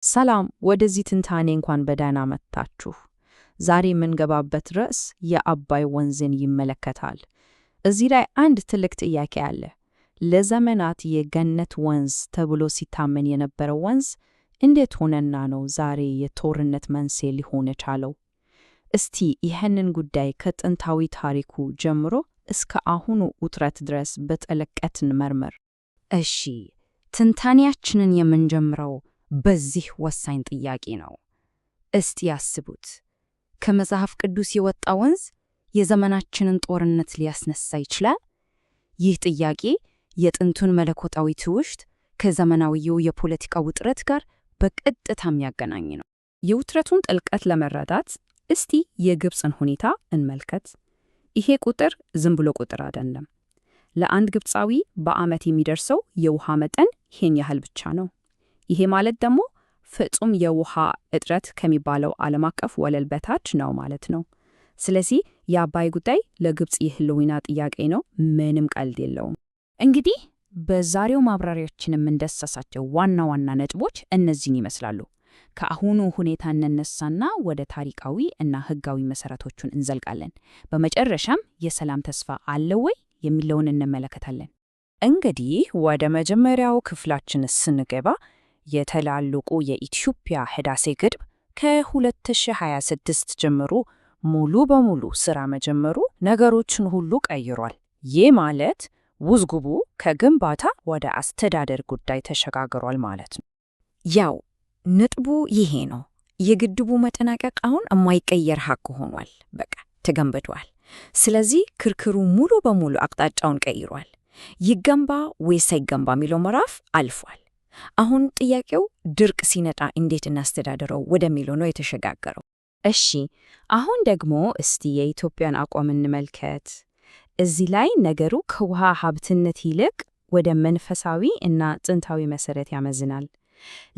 ሰላም ወደዚህ ትንታኔ እንኳን በደህና መጣችሁ። ዛሬ የምንገባበት ርዕስ የአባይ ወንዝን ይመለከታል። እዚህ ላይ አንድ ትልቅ ጥያቄ አለ። ለዘመናት የገነት ወንዝ ተብሎ ሲታመን የነበረው ወንዝ እንዴት ሆነና ነው ዛሬ የጦርነት መንስኤ ሊሆን የቻለው? እስቲ ይህንን ጉዳይ ከጥንታዊ ታሪኩ ጀምሮ እስከ አሁኑ ውጥረት ድረስ በጥልቀት እንመርምር። እሺ፣ ትንታኔያችንን የምንጀምረው በዚህ ወሳኝ ጥያቄ ነው። እስቲ ያስቡት፣ ከመጽሐፍ ቅዱስ የወጣ ወንዝ የዘመናችንን ጦርነት ሊያስነሳ ይችላል? ይህ ጥያቄ የጥንቱን መለኮታዊ ትውሽት ከዘመናዊው የፖለቲካ ውጥረት ጋር በቀጥታ የሚያገናኝ ነው። የውጥረቱን ጥልቀት ለመረዳት እስቲ የግብፅን ሁኔታ እንመልከት። ይሄ ቁጥር ዝም ብሎ ቁጥር አይደለም። ለአንድ ግብፃዊ በዓመት የሚደርሰው የውሃ መጠን ይሄን ያህል ብቻ ነው። ይሄ ማለት ደግሞ ፍጹም የውሃ እጥረት ከሚባለው ዓለም አቀፍ ወለል በታች ነው ማለት ነው። ስለዚህ የአባይ ጉዳይ ለግብፅ የህልውና ጥያቄ ነው፣ ምንም ቀልድ የለውም። እንግዲህ በዛሬው ማብራሪያችን የምንዳስሳቸው ዋና ዋና ነጥቦች እነዚህን ይመስላሉ። ከአሁኑ ሁኔታ እንነሳና ወደ ታሪካዊ እና ህጋዊ መሰረቶቹን እንዘልቃለን። በመጨረሻም የሰላም ተስፋ አለ ወይ የሚለውን እንመለከታለን። እንግዲህ ወደ መጀመሪያው ክፍላችን ስንገባ የተላለቁ የኢትዮጵያ ህዳሴ ግድብ ከ2026 ጀምሮ ሙሉ በሙሉ ሥራ መጀመሩ ነገሮችን ሁሉ ቀይሯል። ይህ ማለት ውዝግቡ ከግንባታ ወደ አስተዳደር ጉዳይ ተሸጋግሯል ማለት ነው። ያው ነጥቡ ይሄ ነው። የግድቡ መጠናቀቅ አሁን የማይቀየር ሀቅ ሆኗል። በቃ ተገንብቷል። ስለዚህ ክርክሩ ሙሉ በሙሉ አቅጣጫውን ቀይሯል። ይገንባ ወይስ አይገንባ የሚለው ምዕራፍ አልፏል። አሁን ጥያቄው ድርቅ ሲመጣ እንዴት እናስተዳድረው ወደሚለው ነው የተሸጋገረው። እሺ፣ አሁን ደግሞ እስቲ የኢትዮጵያን አቋም እንመልከት። እዚህ ላይ ነገሩ ከውሃ ሀብትነት ይልቅ ወደ መንፈሳዊ እና ጥንታዊ መሰረት ያመዝናል።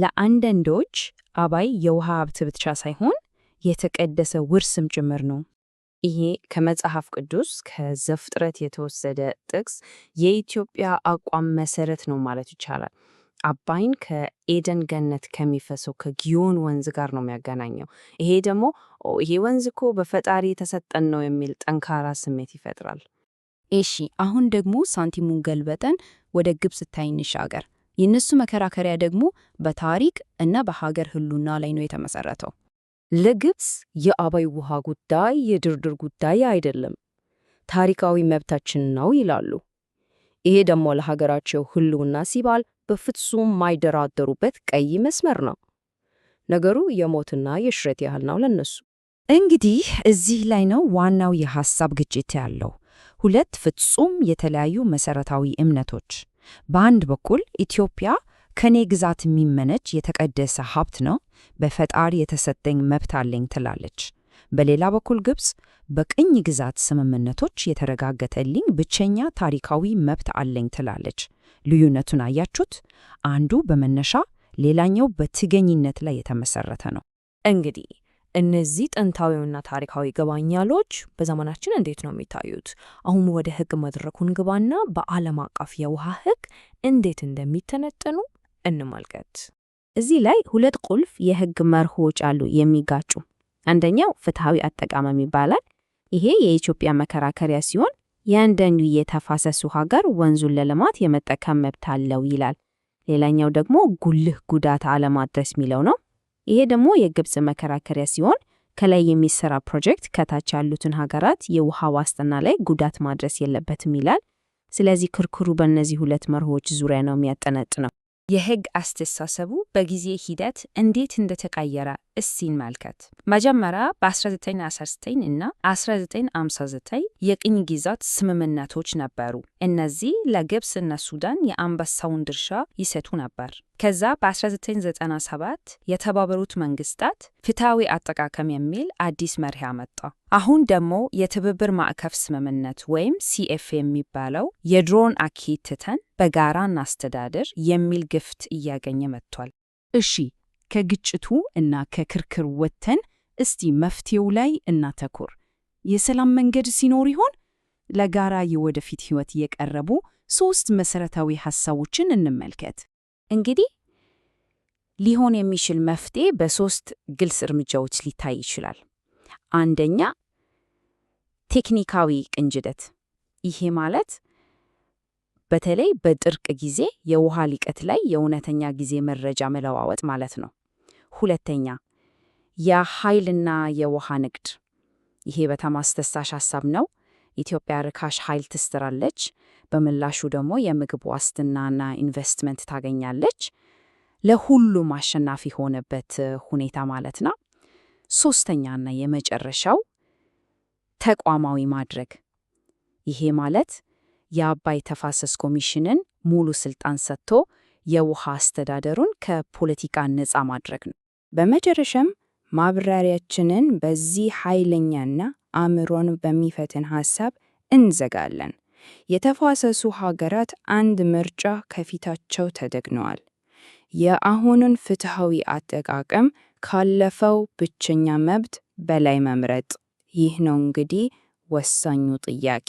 ለአንዳንዶች አባይ የውሃ ሀብት ብቻ ሳይሆን የተቀደሰ ውርስም ጭምር ነው። ይሄ ከመጽሐፍ ቅዱስ ከዘፍጥረት የተወሰደ ጥቅስ የኢትዮጵያ አቋም መሰረት ነው ማለት ይቻላል። አባይን ከኤደን ገነት ከሚፈሰው ከጊዮን ወንዝ ጋር ነው የሚያገናኘው። ይሄ ደግሞ ይሄ ወንዝ እኮ በፈጣሪ የተሰጠን ነው የሚል ጠንካራ ስሜት ይፈጥራል። እሺ፣ አሁን ደግሞ ሳንቲሙን ገልበጠን ወደ ግብፅ ስታይ እንሻገር። የእነሱ መከራከሪያ ደግሞ በታሪክ እና በሀገር ህልውና ላይ ነው የተመሰረተው። ለግብፅ የአባይ ውሃ ጉዳይ የድርድር ጉዳይ አይደለም፣ ታሪካዊ መብታችን ነው ይላሉ። ይሄ ደግሞ ለሀገራቸው ህልውና ሲባል በፍጹም ማይደራደሩበት ቀይ መስመር ነው። ነገሩ የሞትና የሽረት ያህል ነው ለነሱ። እንግዲህ እዚህ ላይ ነው ዋናው የሐሳብ ግጭት ያለው። ሁለት ፍጹም የተለያዩ መሰረታዊ እምነቶች። በአንድ በኩል ኢትዮጵያ ከኔ ግዛት የሚመነጭ የተቀደሰ ሀብት ነው፣ በፈጣሪ የተሰጠኝ መብት አለኝ ትላለች። በሌላ በኩል ግብፅ በቅኝ ግዛት ስምምነቶች የተረጋገጠልኝ ብቸኛ ታሪካዊ መብት አለኝ ትላለች። ልዩነቱን አያችሁት? አንዱ በመነሻ ሌላኛው በትገኝነት ላይ የተመሰረተ ነው። እንግዲህ እነዚህ ጥንታዊውና ታሪካዊ ገባኛሎች በዘመናችን እንዴት ነው የሚታዩት? አሁን ወደ ህግ መድረኩን ግባና በዓለም አቀፍ የውሃ ህግ እንዴት እንደሚተነተኑ እንመልከት። እዚህ ላይ ሁለት ቁልፍ የህግ መርሆች አሉ የሚጋጩ። አንደኛው ፍትሐዊ አጠቃቀም ይባላል። ይሄ የኢትዮጵያ መከራከሪያ ሲሆን የአንዳንዱ የተፋሰሱ ሀገር ወንዙን ለልማት የመጠቀም መብት አለው ይላል። ሌላኛው ደግሞ ጉልህ ጉዳት አለማድረስ የሚለው ነው። ይሄ ደግሞ የግብፅ መከራከሪያ ሲሆን ከላይ የሚሰራ ፕሮጀክት ከታች ያሉትን ሀገራት የውሃ ዋስትና ላይ ጉዳት ማድረስ የለበትም ይላል። ስለዚህ ክርክሩ በእነዚህ ሁለት መርሆች ዙሪያ ነው የሚያጠነጥነው። የህግ አስተሳሰቡ በጊዜ ሂደት እንዴት እንደተቀየረ እስቲ እንመልከት። መጀመሪያ በ1919 እና 1959 የቅኝ ግዛት ስምምነቶች ነበሩ። እነዚህ ለግብፅ እና ሱዳን የአንበሳውን ድርሻ ይሰጡ ነበር። ከዛ በ1997 የተባበሩት መንግስታት ፍትሐዊ አጠቃቀም የሚል አዲስ መርህ አመጣ። አሁን ደግሞ የትብብር ማዕቀፍ ስምምነት ወይም ሲኤፍ የሚባለው የድሮን አካሄድ ትተን በጋራ እናስተዳድር የሚል ግፍት እያገኘ መጥቷል። እሺ፣ ከግጭቱ እና ከክርክር ወጥተን እስቲ መፍትሄው ላይ እናተኩር። የሰላም መንገድ ሲኖር ይሆን? ለጋራ የወደፊት ህይወት የቀረቡ ሶስት መሰረታዊ ሐሳቦችን እንመልከት። እንግዲህ ሊሆን የሚችል መፍትሄ በሶስት ግልጽ እርምጃዎች ሊታይ ይችላል። አንደኛ፣ ቴክኒካዊ ቅንጅት። ይሄ ማለት በተለይ በድርቅ ጊዜ የውሃ ልቀት ላይ የእውነተኛ ጊዜ መረጃ መለዋወጥ ማለት ነው። ሁለተኛ፣ የኃይልና የውሃ ንግድ። ይሄ በጣም አስደሳች ሐሳብ ነው። ኢትዮጵያ ርካሽ ኃይል ትስራለች፣ በምላሹ ደግሞ የምግብ ዋስትናና ኢንቨስትመንት ታገኛለች። ለሁሉም አሸናፊ ሆነበት ሁኔታ ማለት ነው። ሶስተኛና የመጨረሻው ተቋማዊ ማድረግ። ይሄ ማለት የአባይ ተፋሰስ ኮሚሽንን ሙሉ ስልጣን ሰጥቶ የውሃ አስተዳደሩን ከፖለቲካ ነፃ ማድረግ ነው። በመጨረሻም ማብራሪያችንን በዚህ ኃይለኛና አእምሮን በሚፈትን ሐሳብ እንዘጋለን። የተፋሰሱ ሀገራት አንድ ምርጫ ከፊታቸው ተደቅነዋል። የአሁኑን ፍትሐዊ አጠቃቀም ካለፈው ብቸኛ መብት በላይ መምረጥ። ይህ ነው እንግዲህ ወሳኙ ጥያቄ።